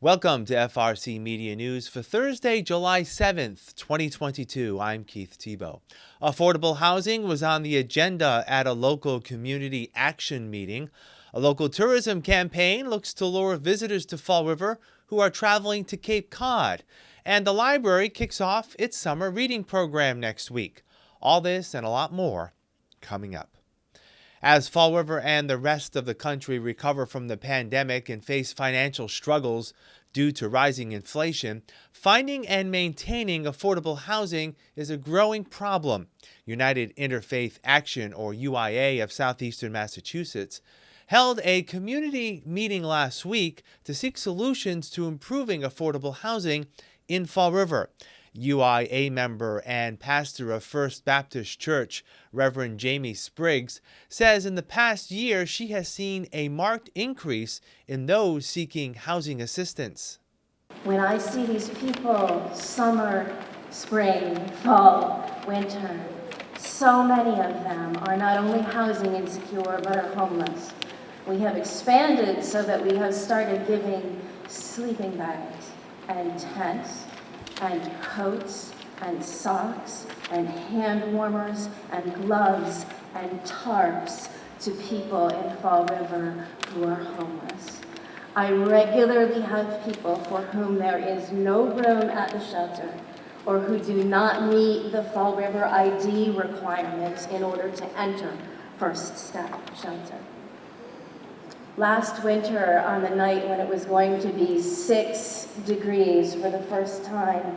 Welcome to FRC Media News for Thursday, July 7th, 2022. I'm Keith Tebow. Affordable housing was on the agenda at a local community action meeting. A local tourism campaign looks to lure visitors to Fall River who are traveling to Cape Cod. And the library kicks off its summer reading program next week. All this and a lot more coming up. As Fall River and the rest of the country recover from the pandemic and face financial struggles due to rising inflation, finding and maintaining affordable housing is a growing problem. United Interfaith Action, or UIA, of southeastern Massachusetts held a community meeting last week to seek solutions to improving affordable housing in Fall River. UIA member and pastor of First Baptist Church, Reverend Jamie Spriggs, says in the past year she has seen a marked increase in those seeking housing assistance. When I see these people, summer, spring, fall, winter, so many of them are not only housing insecure but are homeless. We have expanded so that we have started giving sleeping bags and tents and coats and socks and hand warmers and gloves and tarps to people in Fall River who are homeless. I regularly have people for whom there is no room at the shelter or who do not meet the Fall River ID requirements in order to enter First Step Shelter. Last winter, on the night when it was going to be 6 degrees for the first time,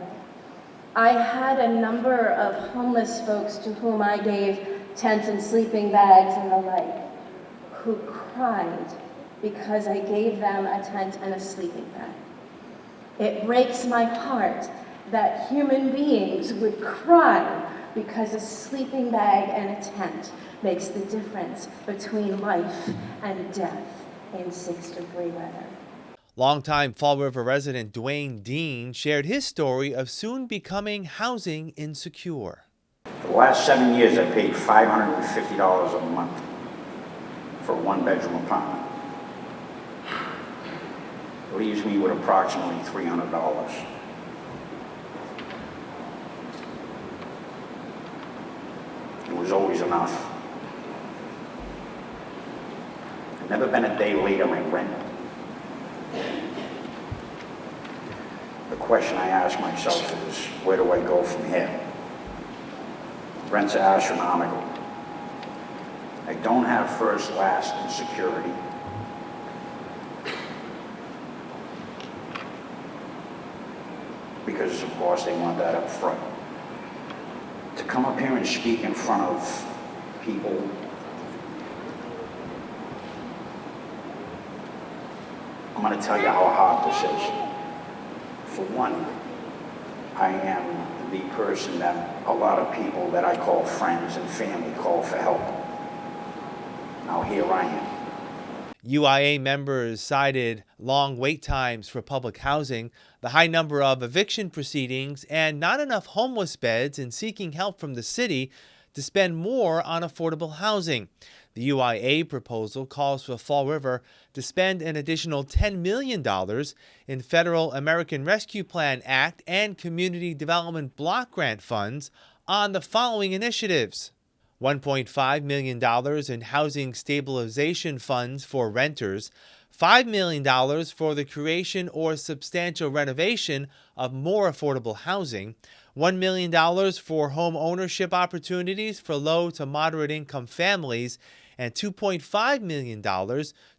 I had a number of homeless folks to whom I gave tents and sleeping bags and the like, who cried because I gave them a tent and a sleeping bag. It breaks my heart that human beings would cry because a sleeping bag and a tent makes the difference between life and death in 6-degree weather. Longtime Fall River resident Dwayne Dean shared his story of soon becoming housing insecure. For the last 7 years, I paid $550 a month for a one-bedroom apartment. It leaves me with approximately $300. It was always enough. I've never been a day late on my rent. The question I ask myself is, where do I go from here? Rents are astronomical. I don't have first, last, and security. Because, of course, they want that up front. To come up here and speak in front of people I'm going to tell you how hard this is. For one, I am the person that a lot of people that I call friends and family call for help. Now here I am. UIA members cited long wait times for public housing, the high number of eviction proceedings, and not enough homeless beds, and seeking help from the city to spend more on affordable housing. The UIA proposal calls for Fall River to spend an additional $10 million in Federal American Rescue Plan Act and Community Development Block Grant funds on the following initiatives: $1.5 million in housing stabilization funds for renters, $5 million for the creation or substantial renovation of more affordable housing, $1 million for home ownership opportunities for low to moderate income families, and $2.5 million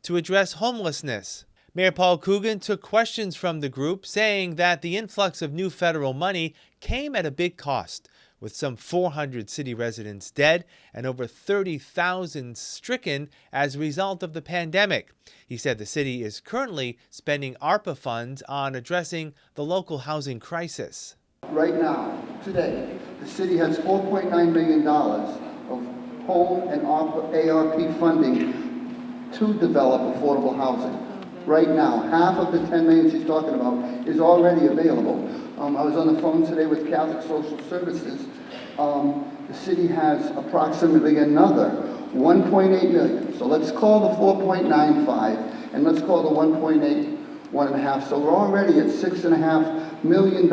to address homelessness. Mayor Paul Coogan took questions from the group, saying that the influx of new federal money came at a big cost, with some 400 city residents dead and over 30,000 stricken as a result of the pandemic. He said the city is currently spending ARPA funds on addressing the local housing crisis. Right now, today, the city has $4.9 million of home and ARP funding to develop affordable housing. Right now, half of the $10 million she's talking about is already available. I was on the phone today with Catholic Social Services. The city has approximately another $1.8 million. So let's call the 4.95 and let's call the 1.8 1.5. So we're already at $6.5 million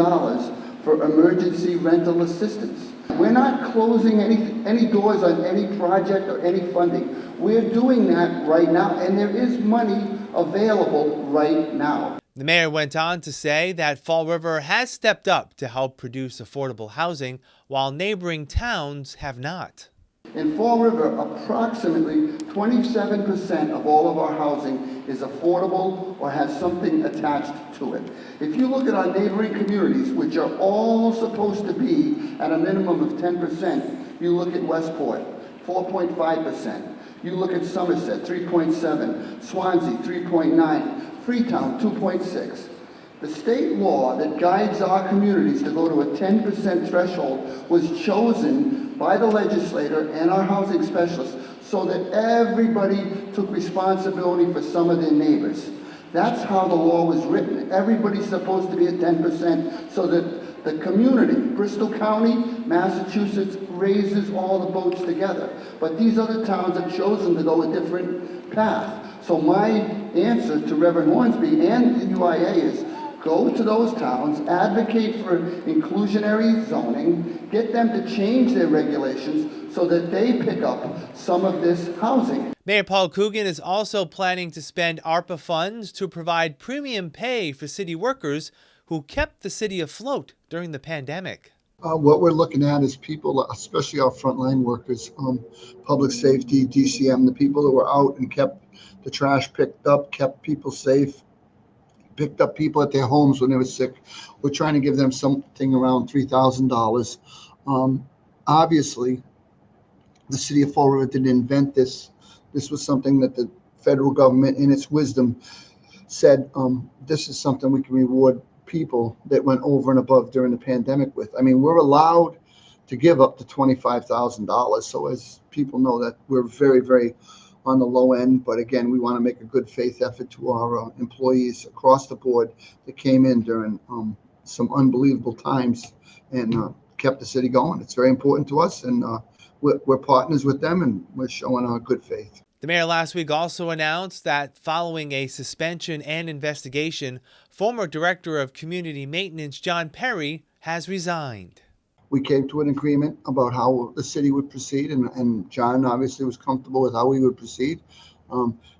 for emergency rental assistance. We're not closing any doors on any project or any funding. We're doing that right now, and there is money available right now. The mayor went on to say that Fall River has stepped up to help produce affordable housing, while neighboring towns have not. In Fall River, approximately 27% of all of our housing is affordable or has something attached to it. If you look at our neighboring communities, which are all supposed to be at a minimum of 10%, you look at Westport, 4.5%. You look at Somerset, 3.7%, Swansea, 3.9%, Freetown, 2.6%. The state law that guides our communities to go to a 10% threshold was chosen by the legislator and our housing specialists so that everybody took responsibility for some of their neighbors. That's how the law was written. Everybody's supposed to be at 10% so that the community, Bristol County, Massachusetts, raises all the boats together. But these other towns have chosen to go a different path. So my answer to Reverend Hornsby and the UIA is go to those towns, advocate for inclusionary zoning, get them to change their regulations so that they pick up some of this housing. Mayor Paul Coogan is also planning to spend ARPA funds to provide premium pay for city workers who kept the city afloat during the pandemic. What we're looking at is people, especially our frontline workers, public safety, DCM, the people that were out and kept the trash picked up, kept people safe, picked up people at their homes when they were sick. We're trying to give them something around $3,000. Obviously, the city of Fall River didn't invent this. This was something that the federal government, in its wisdom, said this is something we can reward people that went over and above during the pandemic with. I mean, we're allowed to give up to $25,000. So as people know that we're very, very on the low end. But again, we want to make a good faith effort to our employees across the board that came in during some unbelievable times and kept the city going. It's very important to us, and we're partners with them, and we're showing our good faith. The mayor last week also announced that following a suspension and investigation, former Director of Community Maintenance John Perry has resigned. We came to an agreement about how the city would proceed, and John obviously was comfortable with how we would proceed.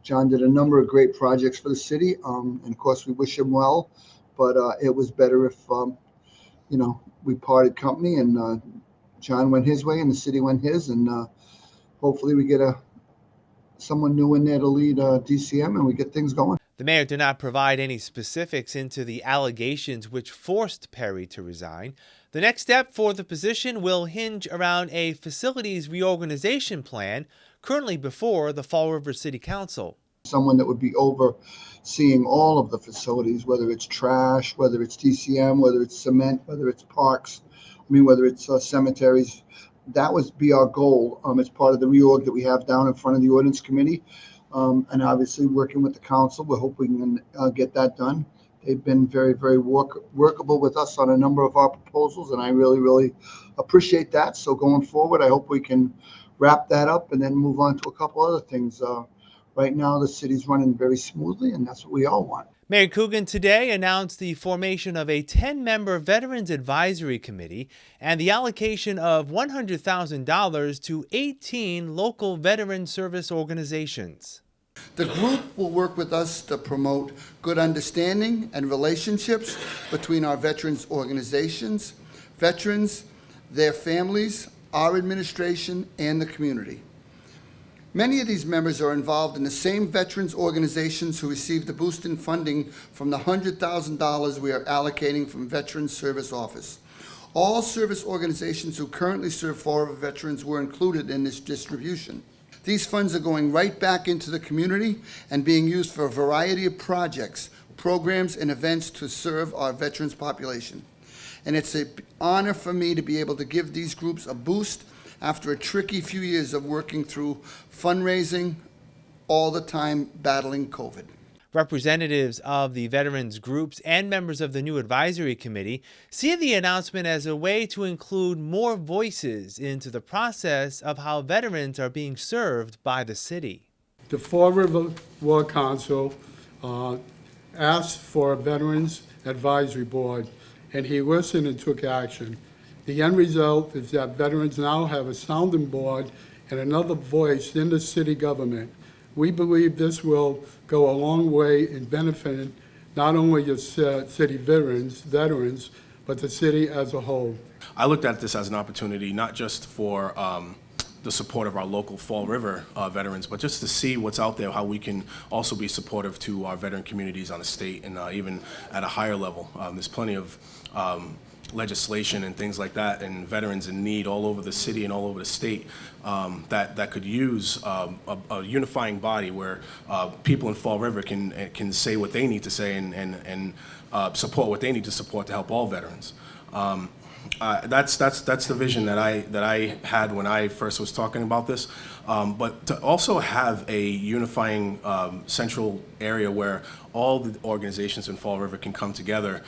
John did a number of great projects for the city, and of course we wish him well, but it was better if, we parted company and John went his way and the city went his, and hopefully we get someone new in there to lead DCM and we get things going. The mayor did not provide any specifics into the allegations which forced Perry to resign. The next step for the position will hinge around a facilities reorganization plan currently before the Fall River City Council. Someone that would be overseeing all of the facilities, whether it's trash, whether it's DCM, whether it's cement, whether it's parks, whether it's cemeteries. That would be our goal as part of the reorg that we have down in front of the ordinance committee. And obviously working with the council, we're hoping we can get that done. They've been very, very workable with us on a number of our proposals, and I really, really appreciate that. So going forward, I hope we can wrap that up and then move on to a couple other things. Right now, the city's running very smoothly, and that's what we all want. Mayor Coogan today announced the formation of a 10-member Veterans Advisory Committee and the allocation of $100,000 to 18 local veteran service organizations. The group will work with us to promote good understanding and relationships between our veterans organizations, veterans, their families, our administration, and the community. Many of these members are involved in the same veterans organizations who received the boost in funding from the $100,000 we are allocating from Veterans Service Office. All service organizations who currently serve Fall River veterans were included in this distribution. These funds are going right back into the community and being used for a variety of projects, programs, and events to serve our veterans population. And it's an honor for me to be able to give these groups a boost after a tricky few years of working through fundraising, all the time battling COVID. Representatives of the veterans groups and members of the new advisory committee see the announcement as a way to include more voices into the process of how veterans are being served by the city. The Fall River War Council asked for a Veterans Advisory Board, and he listened and took action. The end result is that veterans now have a sounding board and another voice in the city government. We believe this will go a long way in benefiting not only the city veterans, but the city as a whole. I looked at this as an opportunity not just for the support of our local Fall River veterans, but just to see what's out there, how we can also be supportive to our veteran communities on the state and even at a higher level. There's plenty of legislation and things like that, and veterans in need all over the city and all over the state that could use a unifying body where people in Fall River can say what they need to say and support what they need to support to help all veterans. That's the vision that I had when I first was talking about this, but to also have a unifying central area where all the organizations in Fall River can come together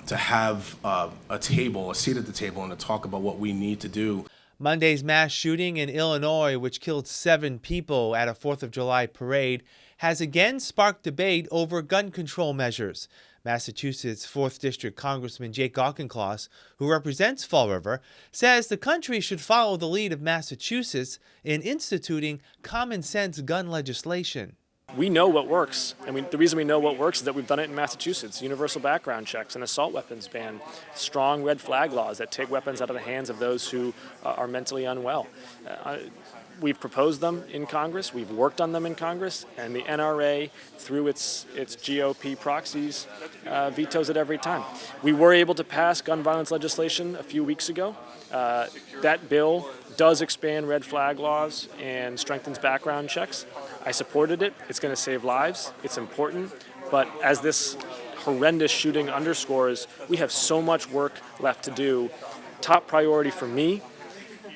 to have a seat at the table, and to talk about what we need to do. Monday's mass shooting in Illinois, which killed 7 people at a 4th of July parade, has again sparked debate over gun control measures. Massachusetts 4th District Congressman Jake Auchincloss, who represents Fall River, says the country should follow the lead of Massachusetts in instituting common-sense gun legislation. We know what works, and the reason we know what works is that we've done it in Massachusetts. Universal background checks, an assault weapons ban, strong red flag laws that take weapons out of the hands of those who are mentally unwell. We've proposed them in Congress, we've worked on them in Congress, and the NRA, through its GOP proxies, vetoes it every time. We were able to pass gun violence legislation a few weeks ago. That bill does expand red flag laws and strengthens background checks. I supported it. It's going to save lives. It's important. But as this horrendous shooting underscores, we have so much work left to do. Top priority for me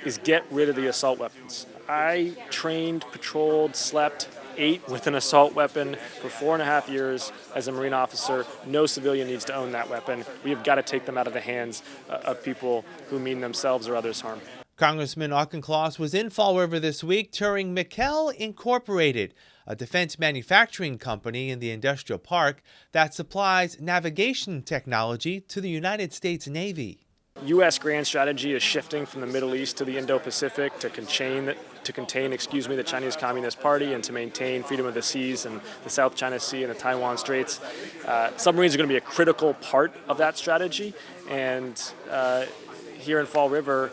is get rid of the assault weapons. I trained, patrolled, slept, ate with an assault weapon for 4.5 years as a Marine officer. No civilian needs to own that weapon. We have got to take them out of the hands of people who mean themselves or others harm. Congressman Auchincloss was in Fall River this week touring McKell Incorporated, a defense manufacturing company in the industrial park that supplies navigation technology to the United States Navy. U.S. grand strategy is shifting from the Middle East to the Indo-Pacific to contain the Chinese Communist Party and to maintain freedom of the seas and the South China Sea and the Taiwan Straits. Submarines are going to be a critical part of that strategy, and here in Fall River,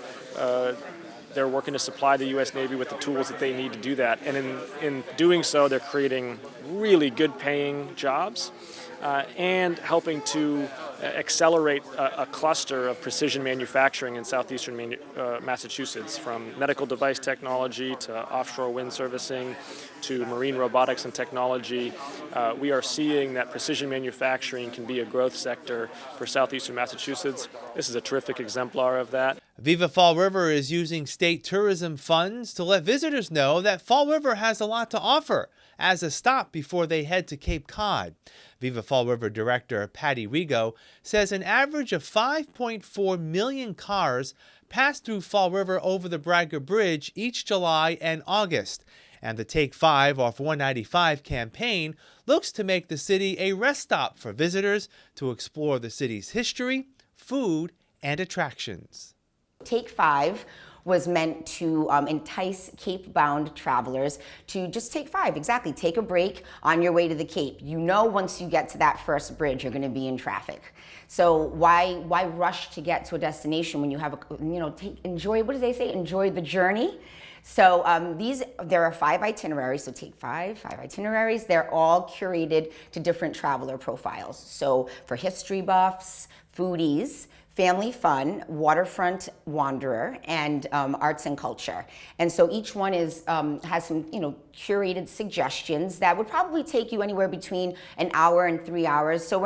they're working to supply the U.S. Navy with the tools that they need to do that. And in doing so, they're creating really good paying jobs and helping to accelerate a cluster of precision manufacturing in southeastern Massachusetts, from medical device technology to offshore wind servicing to marine robotics and technology. We are seeing that precision manufacturing can be a growth sector for southeastern Massachusetts. This is a terrific exemplar of that. Viva Fall River is using state tourism funds to let visitors know that Fall River has a lot to offer as a stop before they head to Cape Cod. Viva Fall River Director Patty Rigo says an average of 5.4 million cars pass through Fall River over the Braga Bridge each July and August, and the Take 5 off 195 campaign looks to make the city a rest stop for visitors to explore the city's history, food, and attractions. Take 5 was meant to entice Cape-bound travelers to just take 5, exactly, take a break on your way to the Cape. You know, once you get to that first bridge, you're going to be in traffic. So why rush to get to a destination when you have enjoy, what do they say, enjoy the journey? So there are 5 itineraries, so Take 5 itineraries. They're all curated to different traveler profiles. So for history buffs, foodies, family fun, waterfront wanderer, and arts and culture. And so each one has some curated suggestions that would probably take you anywhere between an hour and 3 hours. So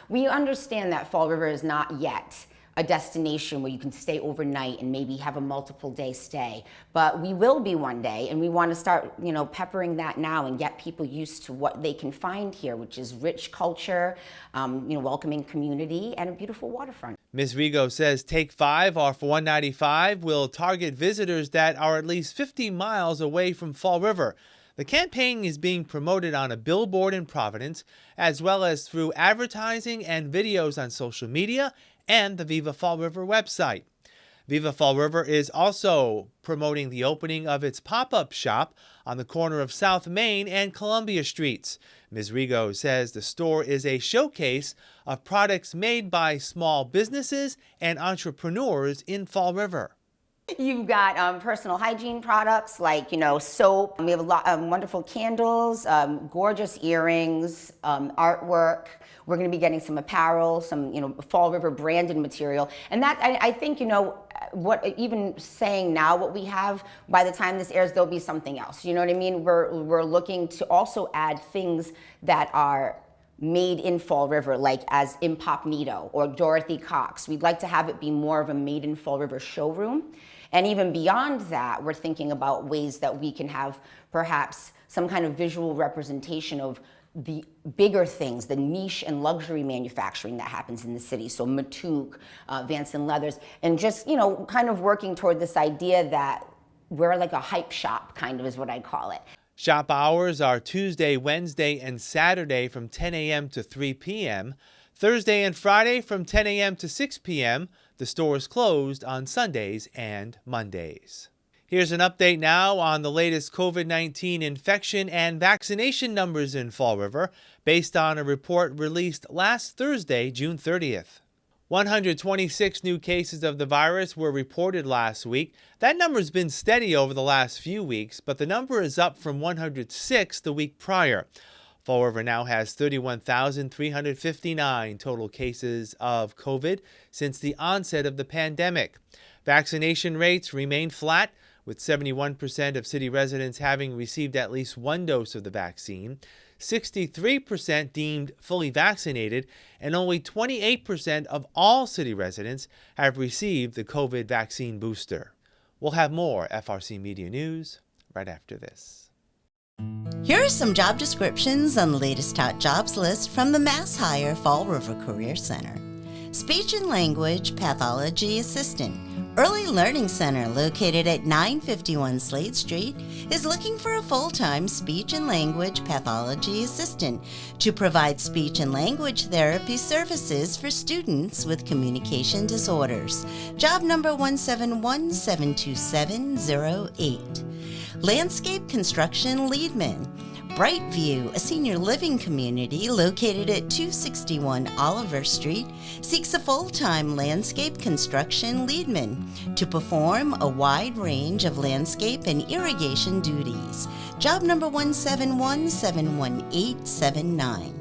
we understand that Fall River is not yet a destination where you can stay overnight and maybe have a multiple day stay. But we will be one day, and we want to start, peppering that now and get people used to what they can find here, which is rich culture, welcoming community, and a beautiful waterfront. Ms. Rigo says Take 5 off 195 will target visitors that are at least 50 miles away from Fall River. The campaign is being promoted on a billboard in Providence, as well as through advertising and videos on social media and the Viva Fall River website. Viva Fall River is also promoting the opening of its pop-up shop on the corner of South Main and Columbia Streets. Ms. Rigo says the store is a showcase of products made by small businesses and entrepreneurs in Fall River. You've got personal hygiene products like, soap. We have a lot of wonderful candles, gorgeous earrings, artwork. We're going to be getting some apparel, some, Fall River branded material. And that, I think, what even saying now what we have, by the time this airs, there'll be something else. You know what I mean? We're looking to also add things that are made in Fall River, like as Impopnito or Dorothy Cox. We'd like to have it be more of a made in Fall River showroom. And even beyond that, we're thinking about ways that we can have perhaps some kind of visual representation of the bigger things, the niche and luxury manufacturing that happens in the city. So Matuk, Vance and Leathers, and just, kind of working toward this idea that we're like a hype shop, kind of is what I call it. Shop hours are Tuesday, Wednesday, and Saturday from 10 a.m. to 3 p.m., Thursday and Friday from 10 a.m. to 6 p.m. The store is closed on Sundays and Mondays. Here's an update now on the latest COVID-19 infection and vaccination numbers in Fall River, based on a report released last Thursday, June 30th. 126 new cases of the virus were reported last week. That number's been steady over the last few weeks, but the number is up from 106 the week prior. Fall River now has 31,359 total cases of COVID since the onset of the pandemic. Vaccination rates remain flat, with 71% of city residents having received at least one dose of the vaccine, 63% deemed fully vaccinated, and only 28% of all city residents have received the COVID vaccine booster. We'll have more FRC Media News right after this. Here are some job descriptions on the latest hot jobs list from the Mass Hire Fall River Career Center. Speech and Language Pathology Assistant. Early Learning Center, located at 951 Slade Street, is looking for a full-time speech and language pathology assistant to provide speech and language therapy services for students with communication disorders. Job number 171-72708. Landscape Construction Leadman. Brightview, a senior living community located at 261 Oliver Street, seeks a full-time landscape construction leadman to perform a wide range of landscape and irrigation duties. Job number 171-71879.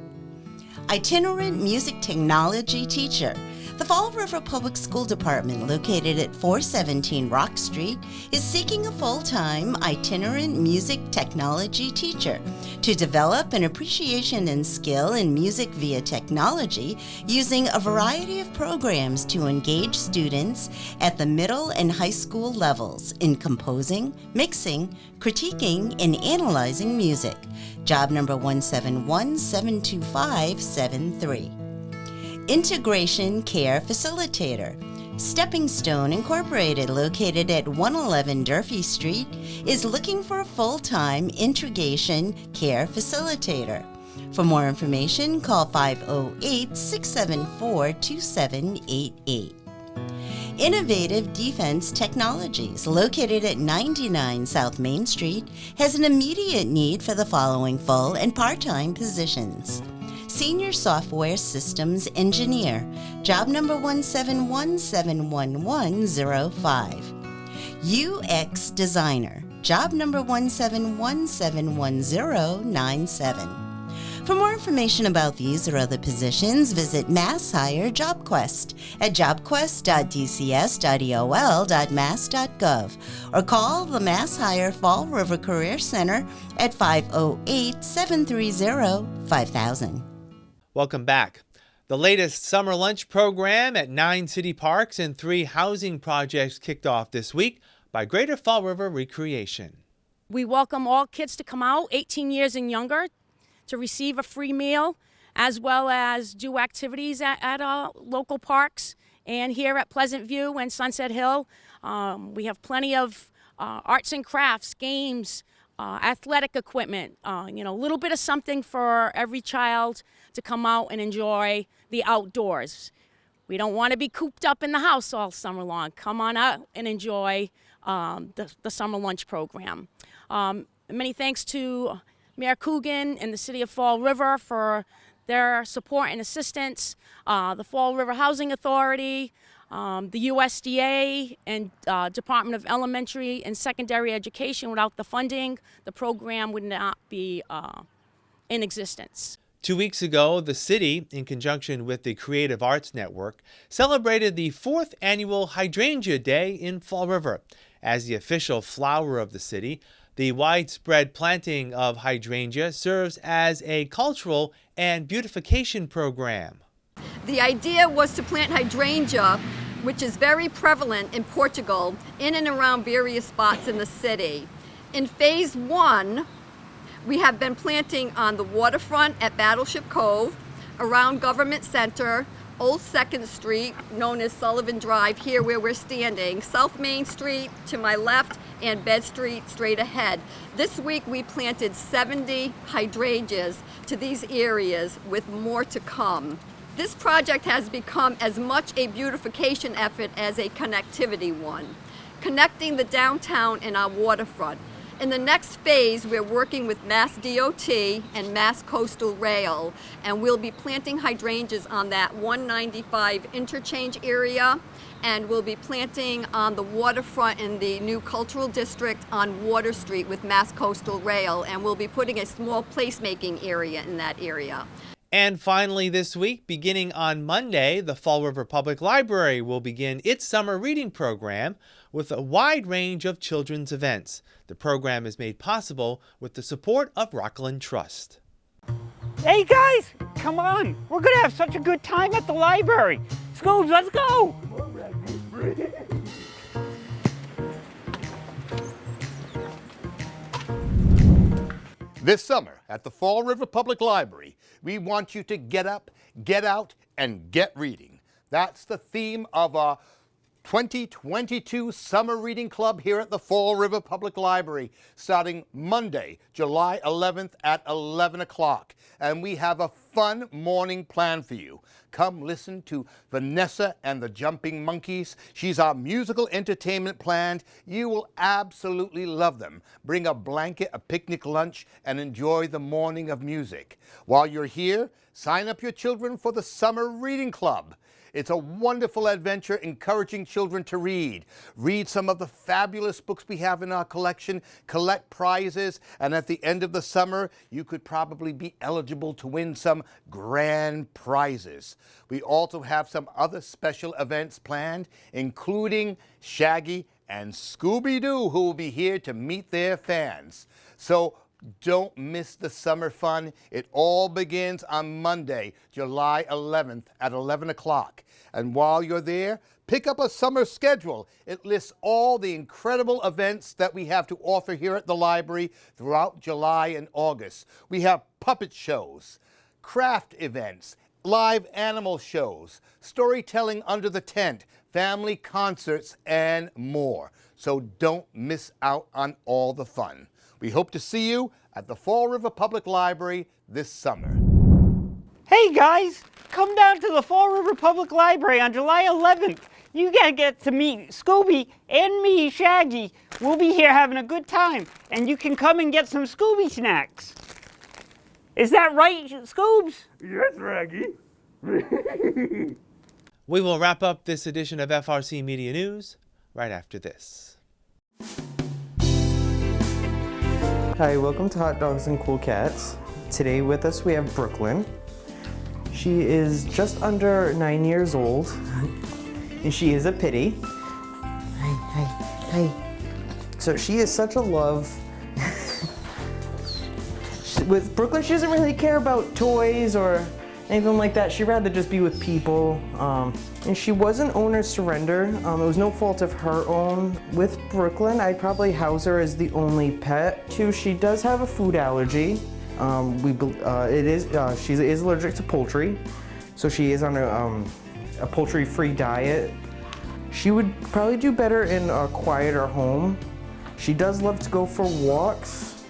Itinerant Music Technology Teacher. The Fall River Public School Department, located at 417 Rock Street, is seeking a full-time itinerant music technology teacher to develop an appreciation and skill in music via technology, using a variety of programs to engage students at the middle and high school levels in composing, mixing, critiquing, and analyzing music. Job number 171-72573. Integration Care Facilitator. Stepping Stone Incorporated, located at 111 Durfee Street, is looking for a full-time integration care facilitator. For more information, call 508-674-2788. Innovative Defense Technologies, located at 99 South Main Street, has an immediate need for the following full and part-time positions. Senior Software Systems Engineer, job number 171-71105. UX Designer, job number 171-71097. For more information about these or other positions, visit Mass Hire JobQuest at jobquest.dcs.eol.mass.gov or call the Mass Hire Fall River Career Center at 508-730-5000. Welcome back. The latest summer lunch program at 9 city parks and 3 housing projects kicked off this week by Greater Fall River Recreation. We welcome all kids to come out, 18 years and younger, to receive a free meal, as well as do activities at our local parks and here at Pleasant View and Sunset Hill. We have plenty of arts and crafts, games, athletic equipment, a little bit of something for every child to come out and enjoy the outdoors. We don't want to be cooped up in the house all summer long. Come on out and enjoy the summer lunch program. Many thanks to Mayor Coogan and the City of Fall River for their support and assistance, the Fall River Housing Authority, the USDA and Department of Elementary and Secondary Education. Without the funding, the program would not be in existence. 2 weeks ago, the city, in conjunction with the Creative Arts Network, celebrated the 4th annual Hydrangea Day in Fall River. As the official flower of the city, the widespread planting of hydrangea serves as a cultural and beautification program. The idea was to plant hydrangea, which is very prevalent in Portugal, in and around various spots in the city. In phase 1, we have been planting on the waterfront at Battleship Cove, around Government Center, Old 2nd Street, known as Sullivan Drive, here where we're standing, South Main Street to my left, and Bed Street straight ahead. This week we planted 70 hydrangeas to these areas, with more to come. This project has become as much a beautification effort as a connectivity one, connecting the downtown and our waterfront. In the next phase, we're working with Mass DOT and Mass Coastal Rail, and we'll be planting hydrangeas on that 195 interchange area, and we'll be planting on the waterfront in the new cultural district on Water Street with Mass Coastal Rail, and we'll be putting a small placemaking area in that area. And finally this week, beginning on Monday, the Fall River Public Library will begin its summer reading program with a wide range of children's events. The program is made possible with the support of Rockland Trust. Hey guys, come on. We're going to have such a good time at the library. Scoobs, let's go. This summer at the Fall River Public Library, we want you to get up, get out, and get reading. That's the theme of our 2022 Summer Reading Club here at the Fall River Public Library, starting Monday, July 11th at 11 o'clock. And we have a fun morning planned for you. Come listen to Vanessa and the Jumping Monkeys. She's our musical entertainment planned. You will absolutely love them. Bring a blanket, a picnic lunch, and enjoy the morning of music. While you're here, sign up your children for the Summer Reading Club. It's a wonderful adventure encouraging children to read. Read some of the fabulous books we have in our collection, collect prizes, and at the end of the summer, you could probably be eligible to win some grand prizes. We also have some other special events planned, including Shaggy and Scooby-Doo, who will be here to meet their fans. So don't miss the summer fun. It all begins on Monday, July 11th at 11 o'clock. And while you're there, pick up a summer schedule. It lists all the incredible events that we have to offer here at the library throughout July and August. We have puppet shows, craft events, live animal shows, storytelling under the tent, family concerts, and more. So don't miss out on all the fun. We hope to see you at the Fall River Public Library this summer. Hey guys, come down to the Fall River Public Library on July 11th. You gotta get to meet Scooby and me, Shaggy. We'll be here having a good time, and you can come and get some Scooby snacks. Is that right, Scoobs? Yes, Raggy. We will wrap up this edition of FRC Media News right after this. Hi, welcome to Hot Dogs and Cool Cats. Today with us we have Brooklyn. She is just under 9 years old, and she is a pitty. Hi. So she is such a love. With Brooklyn, she doesn't really care about toys or anything like that. She'd rather just be with people. And she was an owner surrender. It was no fault of her own. With Brooklyn, I'd probably house her as the only pet too. She does have a food allergy. She is allergic to poultry, so she is on a poultry-free diet. She would probably do better in a quieter home. She does love to go for walks.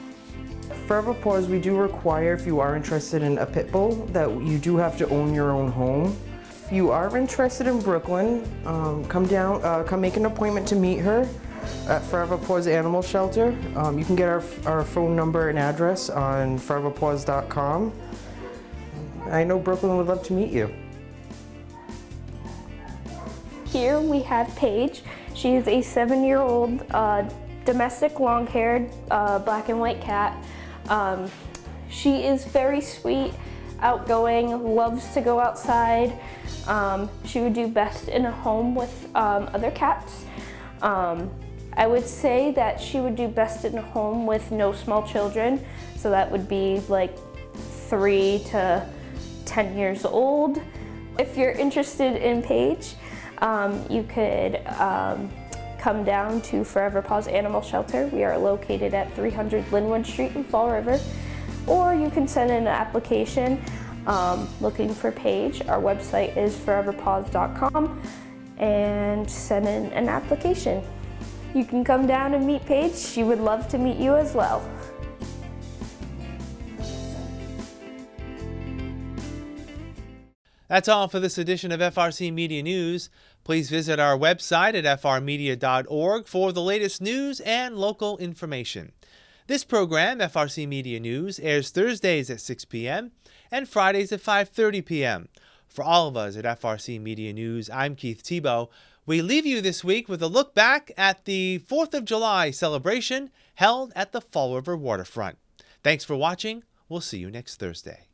Forever Paws, we do require, if you are interested in a pit bull, that you do have to own your own home. If you are interested in Brooklyn, come make an appointment to meet her at Forever Paws Animal Shelter. You can get our phone number and address on foreverpaws.com. I know Brooklyn would love to meet you. Here we have Paige. She is a 7-year-old domestic long-haired black and white cat. She is very sweet, outgoing, loves to go outside. She would do best in a home with other cats. I would say that she would do best in a home with no small children, so that would be like 3 to 10 years old. If you're interested in Paige, you could come down to Forever Paws Animal Shelter. We are located at 300 Linwood Street in Fall River. Or you can send in an application looking for Paige. Our website is foreverpaws.com and send in an application. You can come down and meet Paige. She would love to meet you as well. That's all for this edition of FRC Media News. Please visit our website at frmedia.org for the latest news and local information. This program, FRC Media News, airs Thursdays at 6 p.m. and Fridays at 5:30 p.m. For all of us at FRC Media News, I'm Keith Tebow. We leave you this week with a look back at the 4th of July celebration held at the Fall River waterfront. Thanks for watching. We'll see you next Thursday.